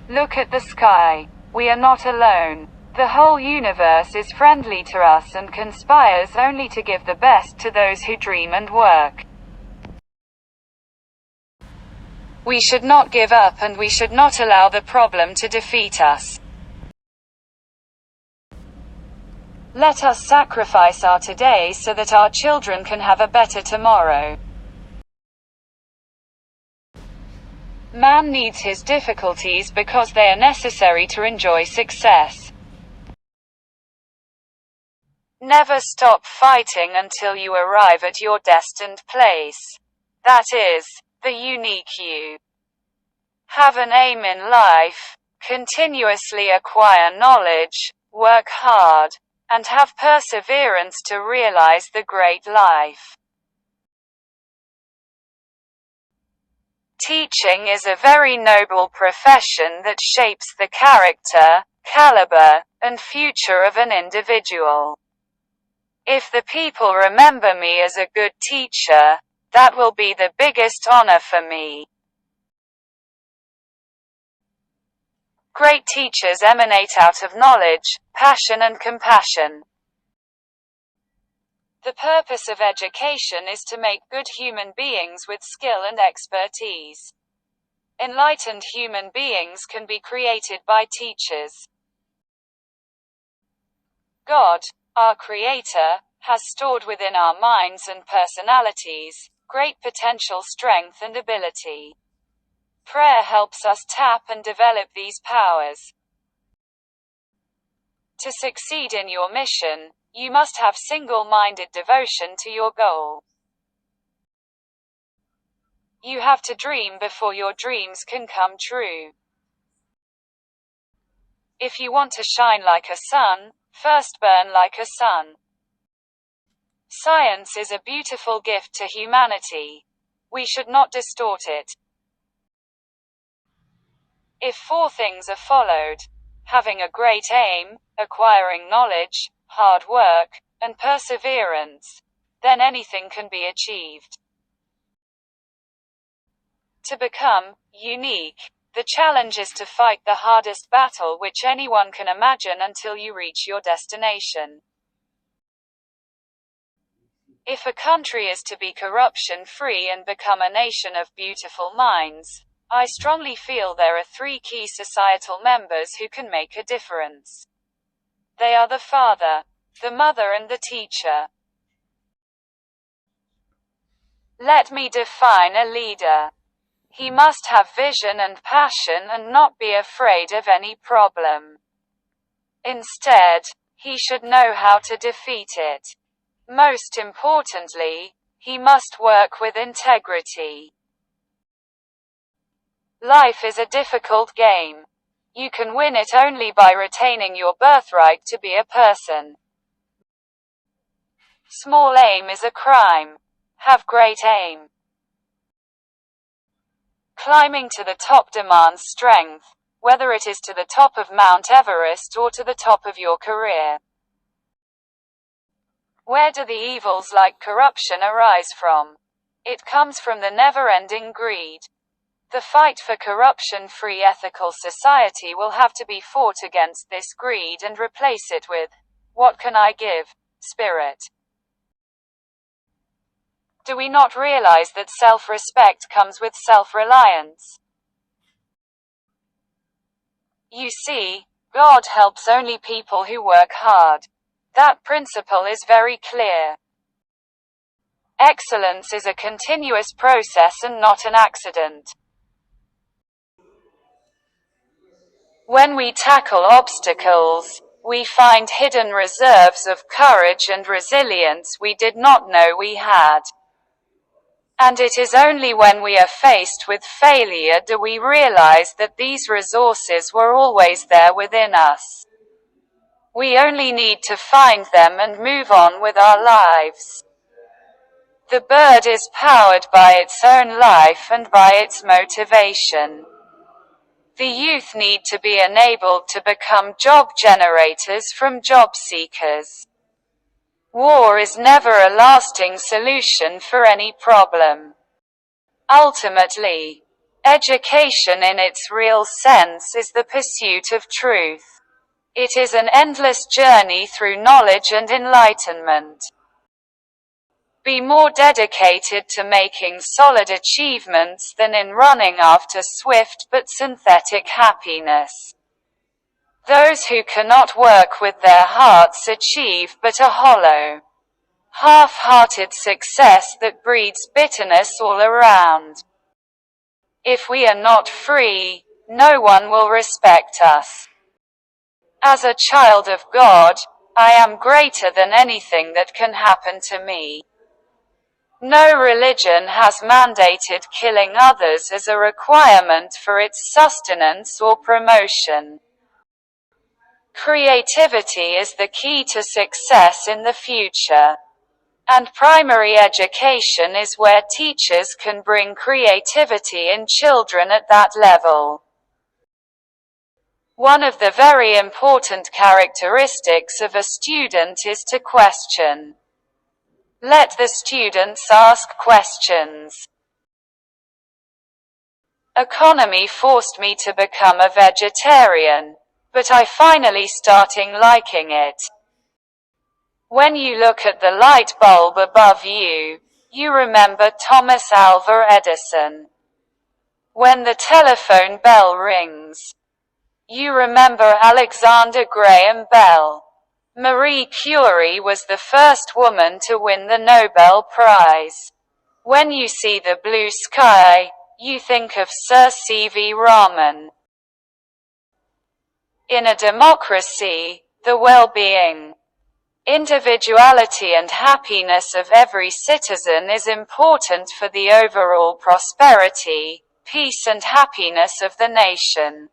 Look at the sky. We are not alone. The whole universe is friendly to us and conspires only to give the best to those who dream and work. We should not give up and we should not allow the problem to defeat us. Let us sacrifice our today so that our children can have a better tomorrow. Man needs his difficulties because they are necessary to enjoy success. Never stop fighting until you arrive at your destined place. That is, the unique you. Have an aim in life, continuously acquire knowledge, work hard, and have perseverance to realize the great life. Teaching is a very noble profession that shapes the character, caliber, and future of an individual. If the people remember me as a good teacher, that will be the biggest honor for me. Great teachers emanate out of knowledge, passion and compassion. The purpose of education is to make good human beings with skill and expertise. Enlightened human beings can be created by teachers. God, our Creator, has stored within our minds and personalities great potential, strength and ability. Prayer helps us tap and develop these powers. To succeed in your mission, you must have single-minded devotion to your goal. You have to dream before your dreams can come true. If you want to shine like a sun, first burn like a sun. Science is a beautiful gift to humanity. We should not distort it. If 4 things are followed, having a great aim, acquiring knowledge, hard work, and perseverance, then anything can be achieved. To become unique, the challenge is to fight the hardest battle which anyone can imagine until you reach your destination. If a country is to be corruption-free and become a nation of beautiful minds, I strongly feel there are 3 key societal members who can make a difference. They are the father, the mother and the teacher. Let me define a leader. He must have vision and passion and not be afraid of any problem. Instead, he should know how to defeat it. Most importantly, he must work with integrity. Life is a difficult game. You can win it only by retaining your birthright to be a person. Small aim is a crime. Have great aim. Climbing to the top demands strength, whether it is to the top of Mount Everest or to the top of your career. Where do the evils like corruption arise from? It comes from the never-ending greed. The fight for corruption-free ethical society will have to be fought against this greed and replace it with, what can I give, spirit. Do we not realize that self-respect comes with self-reliance? You see, God helps only people who work hard. That principle is very clear. Excellence is a continuous process and not an accident. When we tackle obstacles, we find hidden reserves of courage and resilience we did not know we had. And it is only when we are faced with failure do we realize that these resources were always there within us. We only need to find them and move on with our lives. The bird is powered by its own life and by its motivation. The youth need to be enabled to become job generators from job seekers. War is never a lasting solution for any problem. Ultimately, Education in its real sense is the pursuit of truth. It is an endless journey through knowledge and enlightenment. Be more dedicated to making solid achievements than in running after swift but synthetic happiness. Those who cannot work with their hearts achieve but a hollow, half-hearted success that breeds bitterness all around. If we are not free, no one will respect us. As a child of God, I am greater than anything that can happen to me. No religion has mandated killing others as a requirement for its sustenance or promotion. Creativity is the key to success in the future. And primary education is where teachers can bring creativity in children at that level. One of the very important characteristics of a student is to question. Let the students ask questions. Economy forced me to become a vegetarian, but I finally starting liking it. When you look at the light bulb above you, you remember Thomas Alva Edison. When the telephone bell rings, you remember Alexander Graham Bell. Marie Curie was the first woman to win the Nobel Prize. When you see the blue sky, you think of Sir C.V. Raman. In a democracy, the well-being, individuality and happiness of every citizen is important for the overall prosperity, peace and happiness of the nation.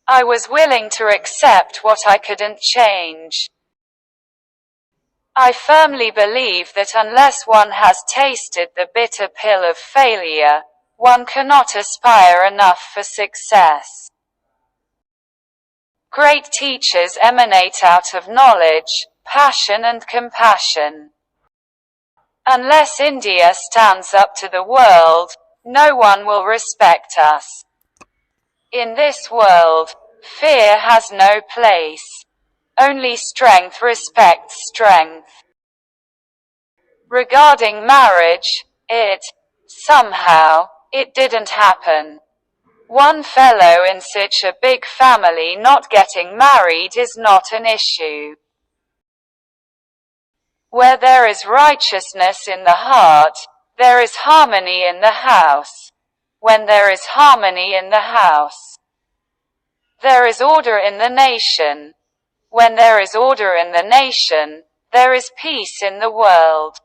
I was willing to accept what I couldn't change. I firmly believe that unless one has tasted the bitter pill of failure, one cannot aspire enough for success. Great teachers emanate out of knowledge, passion and compassion. Unless India stands up to the world, no one will respect us. In this world, fear has no place. Only strength respects strength. Regarding marriage, somehow, it didn't happen. One fellow in such a big family not getting married is not an issue. Where there is righteousness in the heart, there is harmony in the house. When there is harmony in the house, there is order in the nation. When there is order in the nation, there is peace in the world.